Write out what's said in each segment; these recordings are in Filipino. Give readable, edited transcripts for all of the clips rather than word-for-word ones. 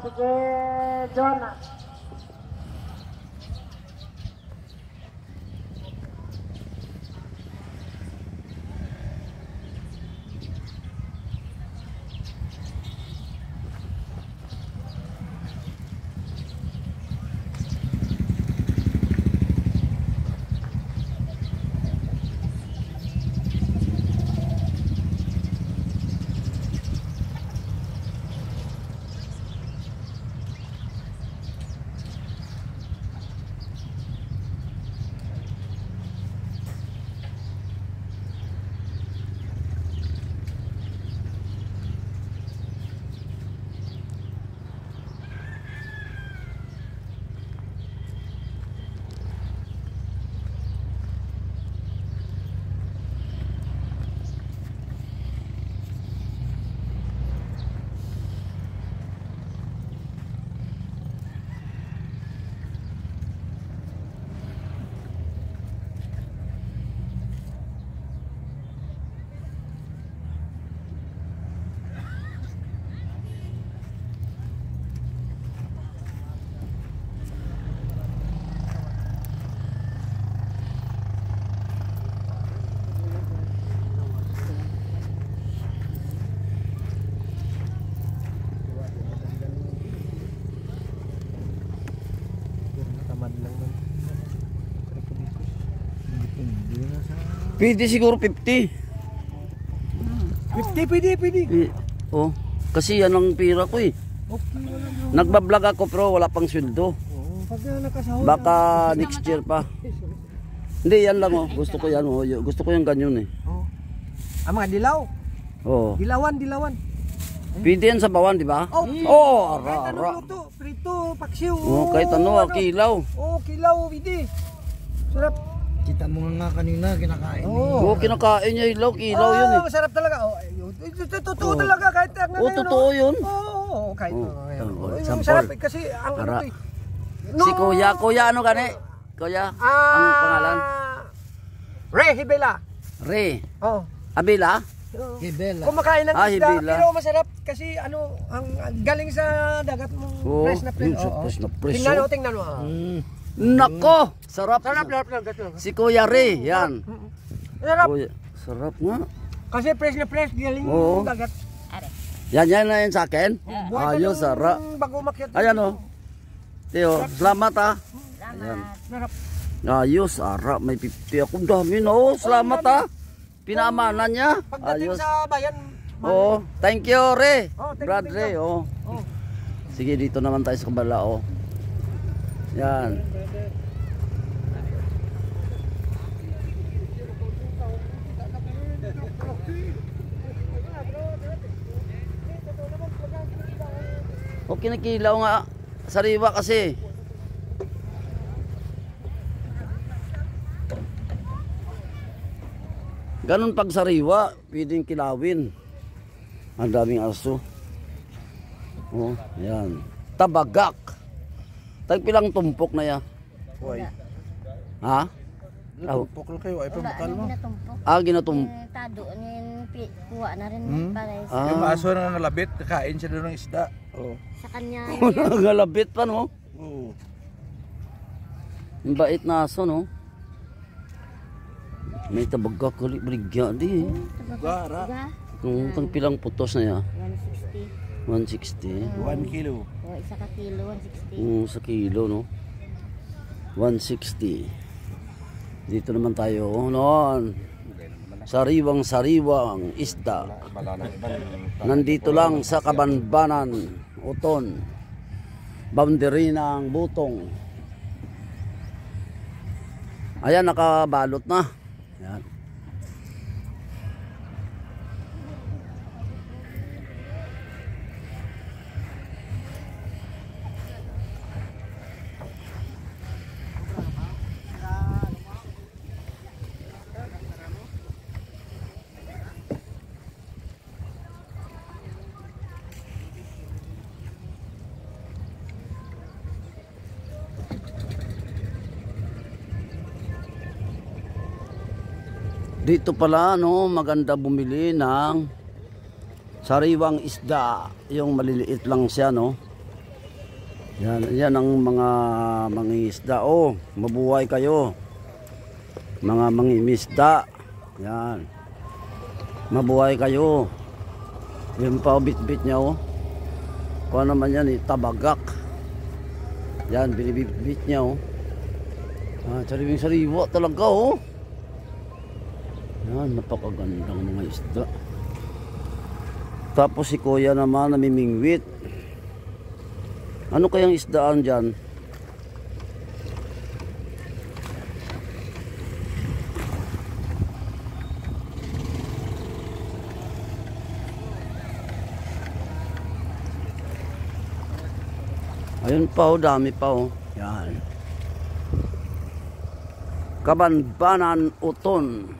Sige, John. Pwede siguro 50. 50 pwede. Oh, kasi yan ang pira ko eh. Okay, Nagbablog ako pero wala pang sweldo. pag nakasahod. Baka next year pa. Hindi, yan lang oh. Gusto ko yan oh. Gusto ko yung ganyan eh. Ang mga dilaw. Oh. Dilawan. Pwede yan sa bawan, di ba? Oh, ara. kahit ano luto, prito, paksiw. Oh, kahit ano, kilaw. Kilaw, pwede. Sarap. Kita mo nga kanina kinakain. Oh, kinakain niya ilaw, kilaw yun eh. Masarap talaga. Totoo talaga kahit Oh, totoo yun. Oo, kahit sample. masarap kasi ang Ara. No. Si Kuya ano gani? Kuya, ang pangalan? Ray Hibela. Re. Oh. Abila? Hibela. Kumakain ng isda, Hibela. pero masarap kasi ang galing sa dagat mo. Oh, Fresh na fresh. fresh na fresh. Tingnan mo. Nako, sarap. Sarap. Si Kuya Re, yan. Sarap. Kuya, sarap nga. Kasi fresh na fresh, galing Oo. dagat. Yan na yun sa akin. Ayos, sarap. Bago umakyat. Ayan o. Teo, salamat ha. Sarap. Ayos, sarap. May 50 akong dami na oh. Salamat ha. Pinamana niya. Pagdating Ayos. sa bayan, Oh, thank you Re. Oh, thank you, Brad thank Re, you. oh. Sige, dito naman tayo sa kabala oh. Yan. Okay, nakilaw nga. Sariwa kasi. Ganun pag sariwa, pwedeng kilawin. Ang daming aso. Oh, yan. Tabagak. Tagpilang tumpok na yan. Hoy. Ha? Tumpok lang kayo ay pambakal mo. Ginatump. Tado kuha na rin para Yung aso na nalabit, kakain siya doon ng isda. Oh. sa kanya. Galabit pa no? Oo. Ang bait na aso no? May tabagak ulit brigya di. Gara. Kung tagpilang putos na yan. 160. 160. 1 kilo. O isa ka kilo 160. Sa kilo no? 160. Dito naman tayo noon. Sariwang isda. Nandito lang sa Kabanbanan, Uton. Boundary ng Butong. Ayan, nakabalot na. Ayan. Dito pala no, maganda bumili ng sariwang isda, yung maliliit lang siya, no? Yan ang mga mangingisda. Oh, mabuhay kayo. Mga mangingisda. Yan. Mabuhay kayo. Yung pa bit-bit niya, oh. Kung naman yan, tabagak. Yan, binibit niya, oh. Sariwang-sariwa talaga, oh. Yan, napakagandang mga isda. Tapos si kuya naman namimingwit. Ano kayang isdaan dyan? Ayun pa, oh, dami pa, oh. Yan. Kabanbanan Uton.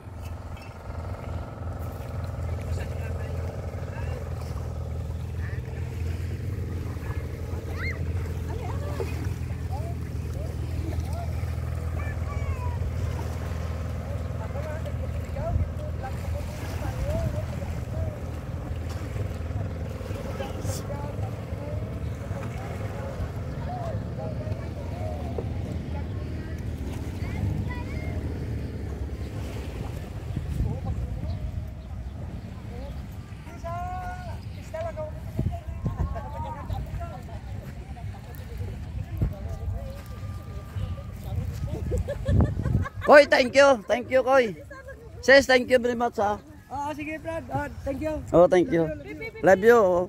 Koy, thank you. Thank you, Koy. Says thank you very much, ha. Sige, Brad. Thank you. Oh, thank you. Love you. Oh.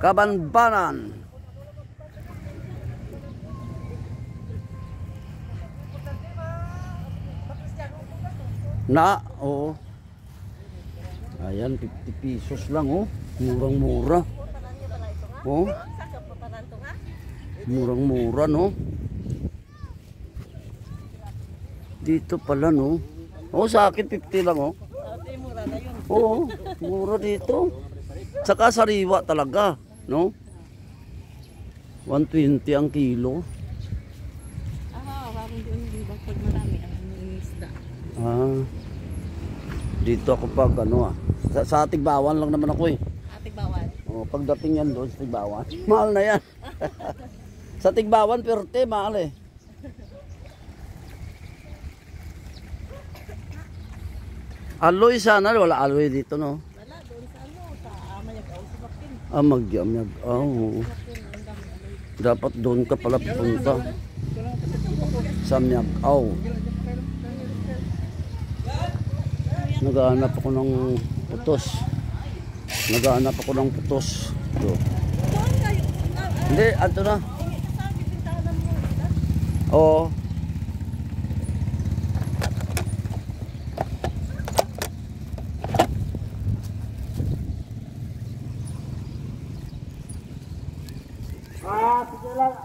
Kabanbanan. Oo. Ayan, 50 pesos lang, oh. Murang-mura. Oh. Murang-mura, no? Dito pala, no? Oh, sa akin 50 lang, oh. Oo, mura dito. Saka sariwa talaga, no? 120 ang kilo. Dito ako pag ano, sa Tigbawan lang naman ako, eh. Tigbawan. Oh, pagdating yan doon sa Tigbawan. Mahal na yan. Sa Tigbawan, perte, mahal, eh. Aloy sana, wala aloy dito, no? Wala, doon sa ano, sa Mayagaw, sa Bakin. Magyamyag. Oo. Dapat doon ka pala pupunta. Sa Myagaw. Naghahanap ako ng putos. Naghahanap ako ng putos. Ito. Hindi, ato na. Oo. Sige lang.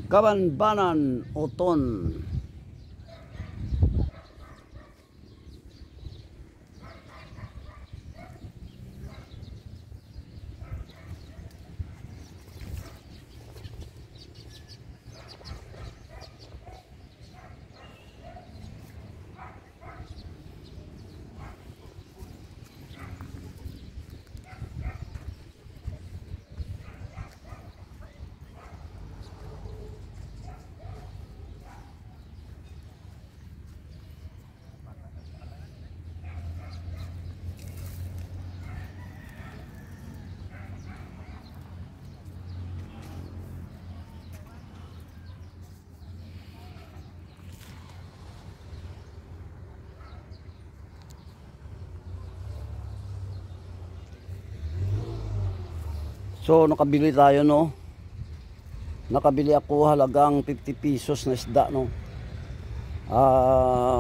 Kabanbanan Uton. So nakabili tayo, no. Nakabili ako halagang 50 pesos na isda, no.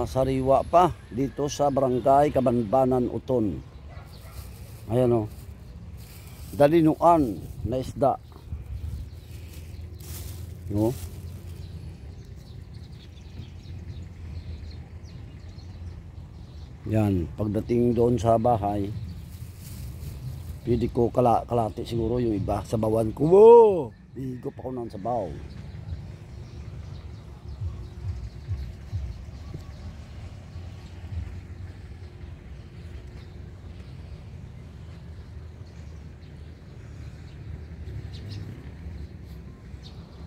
Sariwa pa dito sa Barangay Kabanbanan, Uton. Ayan, no. Dalinuan na isda, no. Yan, pagdating doon sa bahay, pwede ko kalati siguro yung iba sa bawan ko. Wow! Higop ako ng sabaw.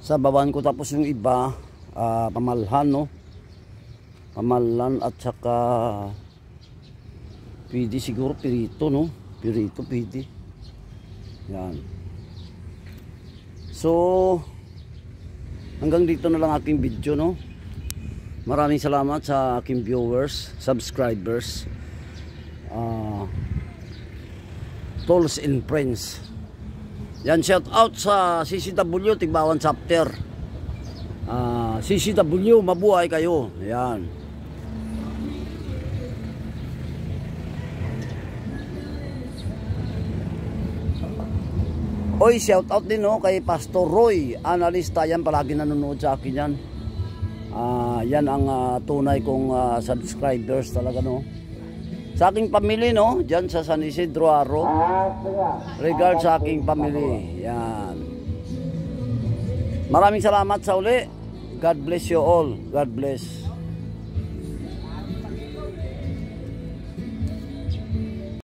Sa bawan ko, tapos yung iba pamalhan, no. Pamalhan at saka pwede siguro pirito, no. Pirito pwede. Yan. So hanggang dito na lang aking video, no. Maraming salamat sa aking viewers, subscribers, tolls and friends. Yan, shout out sa CCW Tigbawan chapter. CCW, mabuhay kayo. Yan. Oy, shout out din, no, kay Pastor Roy, analista yan, palagi nanonood sa akin yan. Yan ang tunay kong subscribers talaga, no. Sa aking pamilya, no, dyan sa San Isidro Aro. Regard sa aking pamilya. Yan. Maraming salamat sa uli. God bless you all. God bless.